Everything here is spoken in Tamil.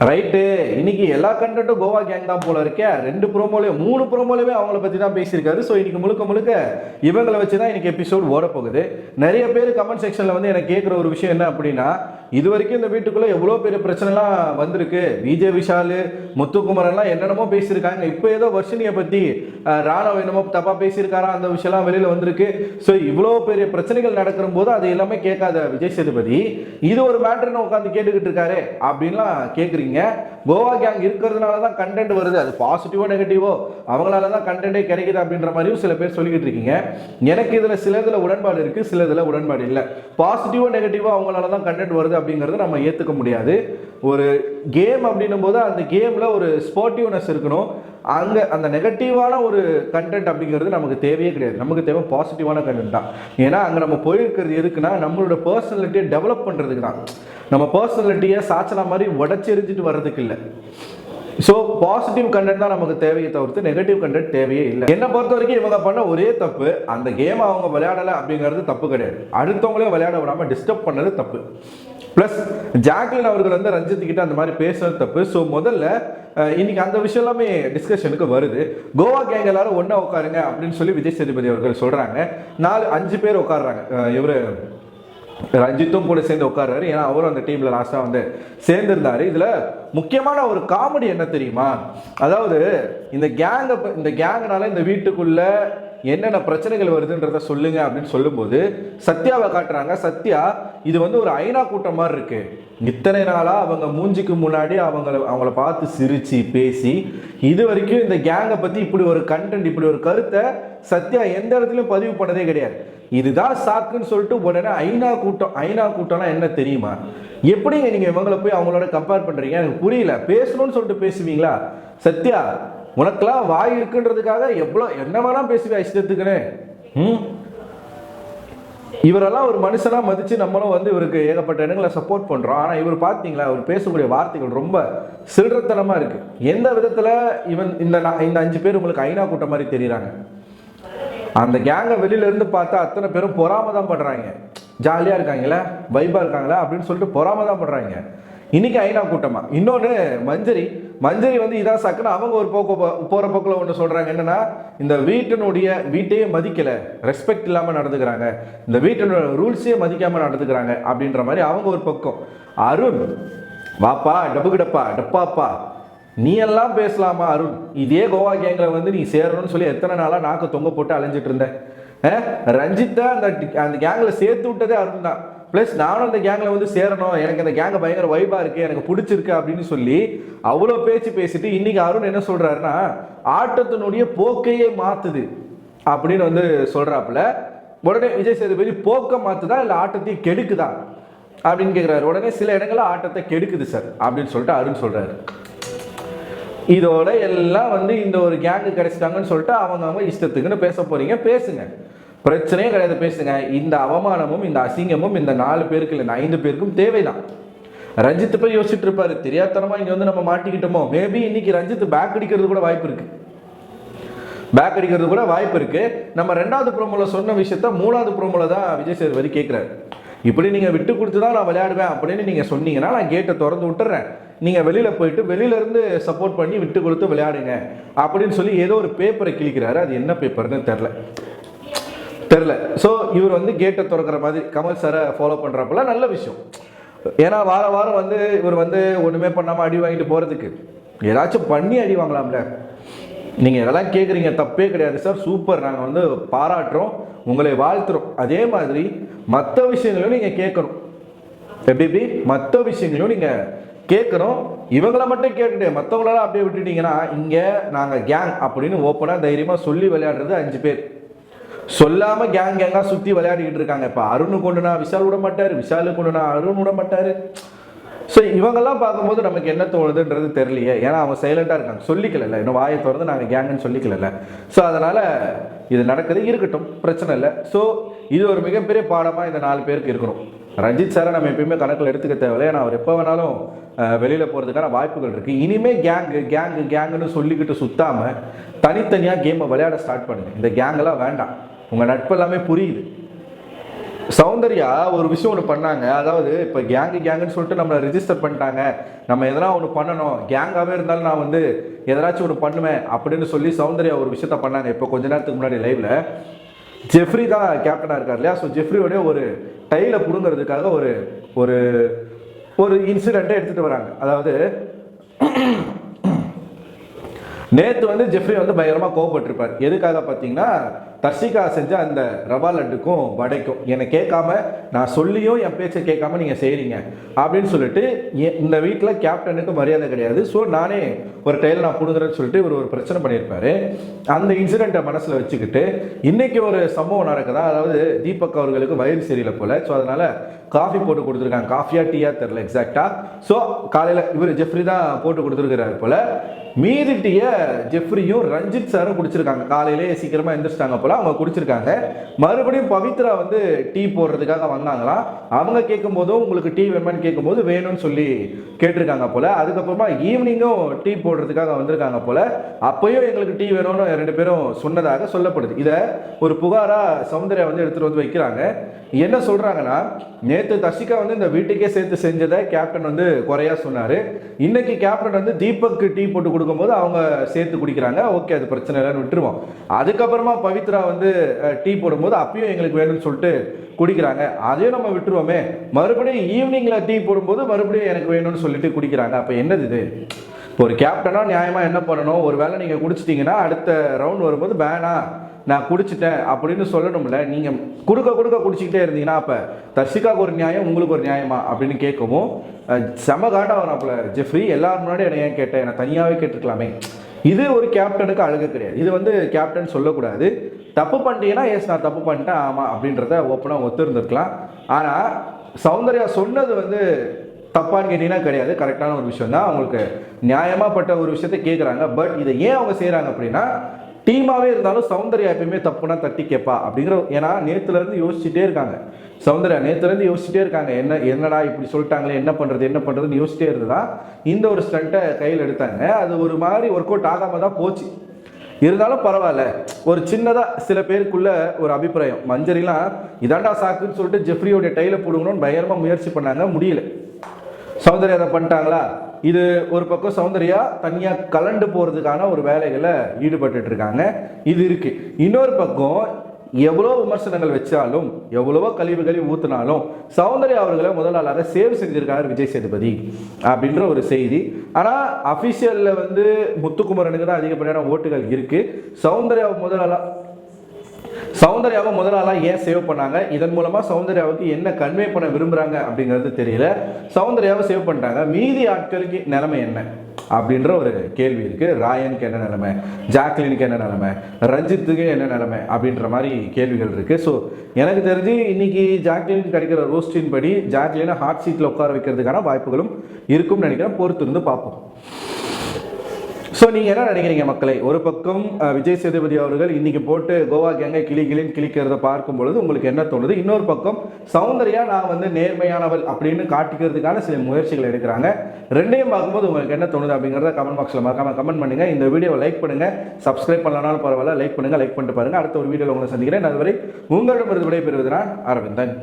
ரைட்டு. இன்னைக்கு எல்லா கண்டென்ட்டும் கோவா கேங் தான் போல இருக்கே. 2 ப்ரோமோலையும் 3 ப்ரோமோலையுமே அவங்கள பற்றி தான் பேசியிருக்காரு. ஸோ இன்னைக்கு முழுக்க முழுக்க இவங்களை வச்சு தான் இன்னைக்கு எபிசோட் ஓட போகுது. நிறைய பேர் கமெண்ட் செக்ஷனில் வந்து எனக்கு கேட்குற ஒரு விஷயம் என்ன அப்படின்னா, இது வரைக்கும் இந்த வீட்டுக்குள்ளே எவ்வளோ பெரிய பிரச்சனைலாம் வந்திருக்கு. விஜய் விஷால், முத்துக்குமரன்லாம் என்னென்னமோ பேசியிருக்காங்க. இப்போ ஏதோ வர்ஷினியை பற்றி ராணவ என்னமோ தப்பாக பேசியிருக்காரா, அந்த விஷயம்லாம் வெளியில் வந்திருக்கு. ஸோ இவ்வளோ பெரிய பிரச்சனைகள் நடக்கிற போது அது எல்லாமே கேட்காத விஜய் சேதுபதி இது ஒரு மேட்டர்னு உட்காந்து கேட்டுக்கிட்டு இருக்காரு அப்படின்லாம் கேட்குறீங்க. கோவா கேங் இருக்கிறதுனால தான் கண்டென்ட் வருது, அது பாசிட்டிவோ நெகட்டிவோ அவங்களால தான் கண்டென்ட்டே கிடைக்குது அப்படின்ற மாதிரியும் சில பேர் சொல்லிக்கிட்டு இருக்கீங்க. எனக்கு இதில் சிலதில் உடன்பாடு இருக்குது, சிலதில் உடன்பாடு இல்லை. பாசிட்டிவோ நெகட்டிவோ அவங்களால தான் கண்டென்ட் வருது அப்படிங்கிறது நம்ம ஏற்றுக்க முடியாது. ஒரு கேம் அப்படின்னும் போது அந்த கேமில் ஒரு ஸ்போர்ட்டிவ்னஸ் இருக்கணும். அங்கே அந்த நெகட்டிவான ஒரு கண்டென்ட் அப்படிங்கிறது நமக்கு தேவையே கிடையாது. நமக்கு தேவை பாசிட்டிவான கண்டென்ட் தான். ஏன்னா அங்கே நம்ம போயிருக்கிறது எதுக்குன்னா நம்மளோட பர்சனாலிட்டியை டெவலப் பண்ணுறதுக்கு தான். நம்ம பர்சனாலிட்டியை சாச்சனா மாதிரி உடச்சி எரிஞ்சிட்டு வர்றதுக்கு இல்லை. ஸோ பாசிட்டிவ் கண்டென்ட் தான் நமக்கு தேவையை தவிர்த்து நெகட்டிவ் கண்டென்ட் தேவையே இல்லை. என்னை பொறுத்த வரைக்கும் இவங்க பண்ண ஒரே தப்பு, அந்த கேம் அவங்க விளையாடலை அப்படிங்கிறது தப்பு கிடையாது. அடுத்தவங்களையும் விளையாட விடாமல் டிஸ்டர்ப் பண்ணது தப்பு. ப்ளஸ் ஜாக்லின் அவர்கள் வந்து ரஞ்சித் கிட்ட அந்த மாதிரி பேசுறது தப்பு. ஸோ முதல்ல இன்னைக்கு அந்த விஷயம் எல்லாமே டிஸ்கஷனுக்கு வருது. கோவா கேங் எல்லாரும் ஒன்றா உட்காருங்க அப்படின்னு சொல்லி விஜய் சேதுபதி அவர்கள் சொல்கிறாங்க. 4-5 பேர் உட்காடுறாங்க. இவர் ரஞ்சித்தும் கூட சேர்ந்து உட்கார்றாரு. ஏன்னா அவரும் அந்த டீம்ல லாஸ்டா வந்து சேர்ந்திருந்தாரு. இதுல முக்கியமான ஒரு காமெடி என்ன தெரியுமா, அதாவது இந்த கேங்னால இந்த வீட்டுக்குள்ள என்னென்ன பிரச்சனைகள் வருதுன்றத சொல்லுங்க அப்படின்னு சொல்லும்போது சத்யாவை காட்டுறாங்க. சத்யா இது வந்து ஒரு ஐநா கூட்டம் மாதிரி இருக்கு. இத்தனை நாளா அவங்க மூஞ்சிக்கு முன்னாடி அவங்கள பார்த்து சிரிச்சு பேசி இது வரைக்கும் இந்த கேங்கை பத்தி இப்படி ஒரு கண்டென்ட், இப்படி ஒரு கருத்தை சத்யா எந்த இடத்துலையும் பதிவு பண்ணதே கிடையாது. இதுதான் சாக்குன்னு சொல்லிட்டு உடனே ஐநா கூட்டம்னா என்ன தெரியுமா? எப்படிங்க நீங்க இவங்களை போய் அவங்களோட கம்பேர் பண்றீங்க? எனக்கு புரியல. பேசணும்னு சொல்லிட்டு பேசுவீங்களா? சத்யா, உனக்கெல்லாம் வாய் இருக்குன்றதுக்காக என்ன வேணா பேசுவா இஷ்டத்துக்குன்னு. இவரெல்லாம் ஒரு மனுஷனா மதிச்சு நம்மளும் வந்து இவருக்கு ஏகப்பட்ட இடங்களை சப்போர்ட் பண்றோம். ஆனா இவர் பார்த்தீங்களா, அவர் பேசக்கூடிய வார்த்தைகள் ரொம்ப சில்லறத்தனமா இருக்கு. எந்த விதத்துல இந்த 5 பேர் உங்களுக்கு ஐநா கூட்டம் மாதிரி தெரியுறாங்க? அந்த கேங்கை வெளியில இருந்து பார்த்தா அத்தனை பேரும் பொறாம தான் பண்றாங்க. ஜாலியா இருக்காங்களா, வைபா இருக்காங்களா அப்படின்னு சொல்லிட்டு பொறாம தான் பண்றாங்க. இன்னைக்கு ஐநா கூட்டமா. இன்னொன்று மஞ்சரி வந்து இதான் சாக்குன்னு அவங்க ஒரு போற போக்கில் ஒன்று சொல்றாங்க. என்னன்னா, இந்த வீட்டையே மதிக்கல, ரெஸ்பெக்ட் இல்லாம நடந்துக்கிறாங்க, இந்த வீட்டினோட ரூல்ஸையே மதிக்காம நடந்துக்கிறாங்க அப்படின்ற மாதிரி அவங்க ஒரு பக்கம். அருண், வாப்பா டப்பாப்பா நீ எல்லாம் பேசலாமா அருண்? இதே கோவா கேங்ல வந்து நீ சேரணும்னு சொல்லி எத்தனை நாளா நாக்கு தொங்க போட்டு அலைஞ்சிட்டு இருந்தேன். ரஞ்சித்தை அந்த கேங்ல சேர்த்து விட்டதே அருண் தான். ப்ளஸ் நானும் அந்த கேங்கில் வந்து சேரணும், எனக்கு அந்த கேங்கை பயங்கர வைபாக இருக்குது, எனக்கு பிடிச்சிருக்கு அப்படின்னு சொல்லி அவ்வளோ பேச்சு பேசிட்டு இன்னைக்கு அருண் என்ன சொல்கிறாருன்னா, ஆட்டத்தினுடைய போக்கையே மாற்றுது அப்படின்னு வந்து சொல்கிறாப்புல. உடனே விஜய் சேதுபதி போக்கை மாற்றுதா இல்லை ஆட்டத்தையும் கெடுக்குதா அப்படின்னு கேட்குறாரு. உடனே சில இடங்களில் ஆட்டத்தை கெடுக்குது சார் அப்படின்னு சொல்லிட்டு அருண் சொல்கிறாரு. இதோட எல்லாம் வந்து இந்த ஒரு கேங்கு கிடைச்சிட்டாங்கன்னு சொல்லிட்டு அவங்க இஷ்டத்துக்குன்னு பேச போகிறீங்க, பேசுங்க, பிரச்சனையே கிடையாது, பேசுங்க. இந்த அவமானமும் இந்த அசிங்கமும் இந்த 4 பேருக்கு இல்லை, 5 பேருக்கும் தேவைதான். ரஞ்சித் போய் யோசிச்சுட்டு இருப்பாரு, தெரியாதனமா இங்க வந்து நம்ம மாட்டிக்கிட்டோமோ. மேபி இன்னைக்கு ரஞ்சித் பேக் அடிக்கிறது கூட வாய்ப்பு இருக்கு. நம்ம 2வது ப்ரோமோல சொன்ன விஷயத்த 3வது ப்ரோமோல தான் விஜய் சேதுபதி கேட்கிறாரு. இப்படி நீங்க விட்டு கொடுத்து தான் நான் விளையாடுவேன் அப்படின்னு நீங்க சொன்னீங்கன்னா நான் கேட்டை திறந்து விட்டுறேன், நீங்க வெளியில போயிட்டு வெளியில இருந்து சப்போர்ட் பண்ணி விட்டு கொடுத்து விளையாடுங்க அப்படின்னு சொல்லி ஏதோ ஒரு பேப்பரை கிழிக்கிறாரு. அது என்ன பேப்பர்னு தெரியல. ஸோ இவர் வந்து கேட்டை திறக்கிற மாதிரி கமல் சாரை ஃபாலோ பண்ணுறப்பல நல்ல விஷயம். ஏன்னா வாரம் வந்து இவர் வந்து ஒன்றுமே பண்ணாமல் அடி வாங்கிட்டு போகிறதுக்கு ஏதாச்சும் பண்ணி அடி வாங்கலாம்ல. நீங்கள் இதெல்லாம் கேட்குறீங்க, தப்பே கிடையாது சார், சூப்பர், நாங்கள் வந்து பாராட்டுறோம், உங்களை வாழ்த்துறோம். அதே மாதிரி மற்ற விஷயங்களும் நீங்கள் கேட்கணும். எப்படி மற்ற விஷயங்களும் நீங்கள் கேட்கணும். இவங்களை மட்டும் கேட்டுட்டு மற்றவங்களெல்லாம் அப்படியே விட்டுட்டீங்கன்னா இங்கே நாங்கள் கேங் அப்படின்னு ஓப்பனாக தைரியமாக சொல்லி விளையாடுறது 5 பேர். சொல்லாம கேங்கா சுத்தி விளையாடிக்கிட்டு இருக்காங்க. இப்ப அருண் கொண்டுனா விஷால் விட மாட்டாரு, விஷாலு கொண்டுனா அருண் விட மாட்டாரு. ஸோ இவங்கெல்லாம் பார்க்கும்போது நமக்கு என்ன தோணுதுன்றது தெரியலையே. ஏன்னா அவங்க சைலண்டா இருக்காங்க, சொல்லிக்கல, இன்னும் வாயை திறந்து நாங்கள் கேங்குன்னு சொல்லிக்கல. ஸோ அதனால இது நடக்குது, இருக்கட்டும், பிரச்சனை இல்லை. ஸோ இது ஒரு மிகப்பெரிய பாடமாக இந்த 4 பேருக்கு இருக்கணும். ரஞ்சித் சாரை நம்ம எப்பயுமே கணக்கில் எடுத்துக்க தேவையில்லை. ஏன்னா அவர் எப்போ வேணாலும் வெளியில் போகிறதுக்கான வாய்ப்புகள் இருக்குது. இனிமேல் கேங்குன்னு சொல்லிக்கிட்டு சுத்தாமல் தனித்தனியாக கேமை விளையாட ஸ்டார்ட் பண்ணுங்க. இந்த கேங்கெல்லாம் வேண்டாம். உங்கள் நட்பு எல்லாமே புரியுது. சௌந்தர்யா ஒரு விஷயம் ஒன்று பண்ணாங்க. அதாவது இப்போ கேங்குன்னு சொல்லிட்டு நம்மளை ரிஜிஸ்டர் பண்ணிட்டாங்க, நம்ம எதனா ஒன்று பண்ணணும், கேங்காகவே இருந்தாலும் நான் வந்து எதனாச்சும் ஒன்று பண்ணுவேன் அப்படின்னு சொல்லி சௌந்தர்யா ஒரு விஷயத்த பண்ணாங்க. இப்போ கொஞ்ச நேரத்துக்கு முன்னாடி லைவ்ல ஜெஃப்ரி தான் கேப்டனாக இருக்கார் இல்லையா? ஸோ ஜெஃப்ரியோடைய ஒரு டைலை பிடுங்கிறதுக்காக ஒரு ஒரு ஒரு இன்சிடெண்ட்டை எடுத்துகிட்டு வராங்க. அதாவது நேற்று வந்து ஜெஃப்ரி வந்து பயங்கரமாக கோவப்பட்டிருப்பார். எதுக்காக பார்த்தீங்கன்னா, தர்ஷிகா செஞ்ச அந்த ரவா லட்டுக்கும் வடைக்கும் என்னை கேட்காம, நான் சொல்லியும் என் பேச்சை கேட்காம நீங்கள் செய்கிறீங்க அப்படின்னு சொல்லிட்டு, இந்த வீட்டில் கேப்டனுக்கு மரியாதை கிடையாது, ஸோ நானே ஒரு டைல் நான் கொடுக்குறேன்னு சொல்லிட்டு இவர் ஒரு பிரச்சனை பண்ணியிருப்பாரு. அந்த இன்சிடெண்ட்டை மனசில் வச்சுக்கிட்டு இன்னைக்கு ஒரு சம்பவம் நடக்குதா. அதாவது தீபக் அவர்களுக்கு வயிறு சரியில்லை போல, ஸோ அதனால் காஃபி போட்டு கொடுத்துருக்காங்க. காஃபியா டீயா தெரில எக்ஸாக்டாக. ஸோ காலையில் இவர் ஜெஃப்ரி தான் போட்டு கொடுத்துருக்கிறாரு போல. மீதி டீயை ஜெஃப்ரியும் ரஞ்சித் சாரும் குடிச்சிருக்காங்க. காலையிலே சீக்கிரமாக எந்திரிச்சிட்டாங்க போல, அவங்க குடிச்சிருக்காங்க. மறுபடியும் பவித்ரா வந்து டீ போடுறதுக்காக வந்தாங்களாம். அவங்க கேட்கும் போதும் உங்களுக்கு டீ வேணுமான்னு கேட்கும்போது வேணும்னு சொல்லி கேட்டிருக்காங்க போல. அதுக்கப்புறமா ஈவினிங்கும் டீ போடுறதுக்காக வந்திருக்காங்க போல. அப்பயும் எங்களுக்கு டீ வேணும்னு 2 பேரும் சொன்னதாக சொல்லப்படுது. இதை ஒரு புகாராக சௌந்தர்யா வந்து எடுத்துகிட்டு வந்து வைக்கிறாங்க. என்ன சொல்கிறாங்கன்னா, நேற்று தர்ஷிகா வந்து இந்த வீட்டுக்கே சேர்த்து செஞ்சதை கேப்டன் வந்து குறையா சொன்னார். இன்னைக்கு கேப்டன் வந்து தீபக்கு டீ போட்டு கொடுக்கும்போது அவங்க சேர்த்து குடிக்கிறாங்க. ஓகே, அது பிரச்சனை இல்லைன்னு விட்டுருவோம். அதுக்கப்புறமா பவித்ரா வந்து டீ போடும்போது அப்பயும் எங்களுக்கு வேணும்னு சொல்லிட்டு குடிக்கிறாங்க, அதையும் நம்ம விட்டுருவோமே. மறுபடியும் ஈவினிங்கில் டீ போடும்போது மறுபடியும் எனக்கு வேணும்னு சொல்லிட்டு குடிக்கிறாங்க. அப்போ என்னது இது? ஒரு கேப்டனாக நியாயமாக என்ன பண்ணணும்? ஒரு வேளை நீங்கள் குடிச்சிட்டிங்கன்னா அடுத்த ரவுண்ட் வரும்போது வேணா நான் குடிச்சிட்டேன் அப்படின்னு சொல்லணும்ல. நீங்கள் கொடுக்க குடிச்சிக்கிட்டே இருந்தீங்கன்னா அப்போ தர்ஷிகாவுக்கு ஒரு நியாயம், உங்களுக்கு ஒரு நியாயமா அப்படின்னு கேட்கவும் செம காண்டாக வராப்புல ஜெஃப்ரி. எல்லாரும் முன்னாடி என்னை ஏன் கேட்டேன், என்னை தனியாகவே கேட்டுருக்கலாமே. இது ஒரு கேப்டனுக்கு அழகு கிடையாது. இது வந்து கேப்டன் சொல்லக்கூடாது. தப்பு பண்ணிட்டீங்கன்னா எஸ் நான் தப்பு பண்ணிட்டேன் ஆமாம் அப்படின்றத ஓப்பனாக ஒத்துருந்துருக்கலாம். ஆனால் சௌந்தர்யா சொன்னது வந்து தப்பான்னு கேட்டிங்கன்னா கிடையாது, கரெக்டான ஒரு விஷயம் தான். அவங்களுக்கு நியாயமாகப்பட்ட ஒரு விஷயத்தை கேட்குறாங்க. பட் இதை ஏன் அவங்க செய்கிறாங்க அப்படின்னா, டீமாகவே இருந்தாலும் சௌந்தர்யா எப்பயுமே தப்புனா தட்டி கேட்பா அப்படிங்கிற. ஏன்னா நேற்றுலேருந்து யோசிச்சுட்டே இருக்காங்க சௌந்தர்யா, நேற்றுலேருந்து யோசிச்சுட்டே இருக்காங்க, என்னடா இப்படி சொல்லிட்டாங்களே, என்ன பண்ணுறதுன்னு யோசிச்சிட்டே இருந்ததா இந்த ஒரு ஸ்டண்ட்டை கையில் எடுத்தாங்க. அது ஒரு மாதிரி ஒர்க் அவுட் ஆகாமல் தான் போச்சு. இருந்தாலும் பரவாயில்ல, ஒரு சின்னதாக சில பேருக்குள்ள ஒரு அபிப்பிராயம், மஞ்சரிலாம் இதாண்டா சாக்குன்னு சொல்லிட்டு ஜெஃப்ரியோடைய டைலை போடுங்கணும்னு பயங்கரமாக முயற்சி பண்ணாங்க, முடியல. சௌந்தர்யா அதை பண்ணிட்டாங்களா? இது ஒரு பக்கம் சௌந்தர்யா தனியாக கலண்டு போகிறதுக்கான ஒரு வேலைகளை ஈடுபட்டு இருக்காங்க, இது இருக்கு. இன்னொரு பக்கம் எவ்வளோ விமர்சனங்கள் வச்சாலும், எவ்வளவோ கழிவுகளை ஊற்றினாலும் சௌந்தர்யா அவர்களை முதல் ஆளாக சேவ் செஞ்சிருக்காரு விஜய் சேதுபதி அப்படின்ற ஒரு செய்தி. ஆனால் அஃபிஷியலில் வந்து முத்துக்குமரனுக்கு தான் அதிகப்படியான ஓட்டுகள் இருக்குது. சௌந்தர்யாவை முதலாளாக ஏன் சேவ் பண்ணாங்க, இதன் மூலமாக சௌந்தர்யாவுக்கு என்ன கன்வே பண்ண விரும்புகிறாங்க அப்படிங்கிறது தெரியல. சௌந்தர்யாவை சேவ் பண்ணிட்டாங்க, மீதி ஆட்களுக்கு நிலைமை என்ன அப்படின்ற ஒரு கேள்வி இருக்குது. ராயனுக்கு என்ன நிலைமை, ஜாக்லினுக்கு என்ன நிலைமை, ரஞ்சித்துக்கு என்ன நிலைமை அப்படின்ற மாதிரி கேள்விகள் இருக்குது. ஸோ எனக்கு தெரிஞ்சு இன்னைக்கு ஜாக்லினுக்கு கிடைக்கிற ரோஸ்டின் படி ஜாக்லினை ஹாட் சீட்டில் உட்கார வைக்கிறதுக்கான வாய்ப்புகளும் இருக்கும்னு நினைக்கிறேன். பொறுத்து இருந்து பார்ப்போம். ஸோ நீங்கள் என்ன நினைக்கிறீங்க மக்களை? ஒரு பக்கம் விஜய் சேதுபதி அவர்கள் இன்னைக்கு போட்டு கோவா கேங்கை கிளிக்கிறத பார்க்கும் பொழுது உங்களுக்கு என்ன தோணுது? இன்னொரு பக்கம் சௌந்தர்யா நான் வந்து நேர்மையானவள் அப்படின்னு காட்டிக்கிறதுக்கான சில முயற்சிகள் எடுக்கிறாங்க. ரெண்டையும் பார்க்கும்போது உங்களுக்கு என்ன தோணுது அப்படிங்கிறத கமெண்ட் பாக்ஸில் மறக்காம கமெண்ட் பண்ணுங்கள். இந்த வீடியோவை லைக் பண்ணுங்கள், சப்ஸ்கிரைப் பண்ணலனாலும் பரவாயில்ல, லைக் பண்ணிட்டு பாருங்கள். அடுத்த ஒரு வீடியோவில் உங்களை சந்திக்கிறேன். அதுவரை உங்களிடமிருந்து விடைபெறுவது நான் அரவிந்தன்.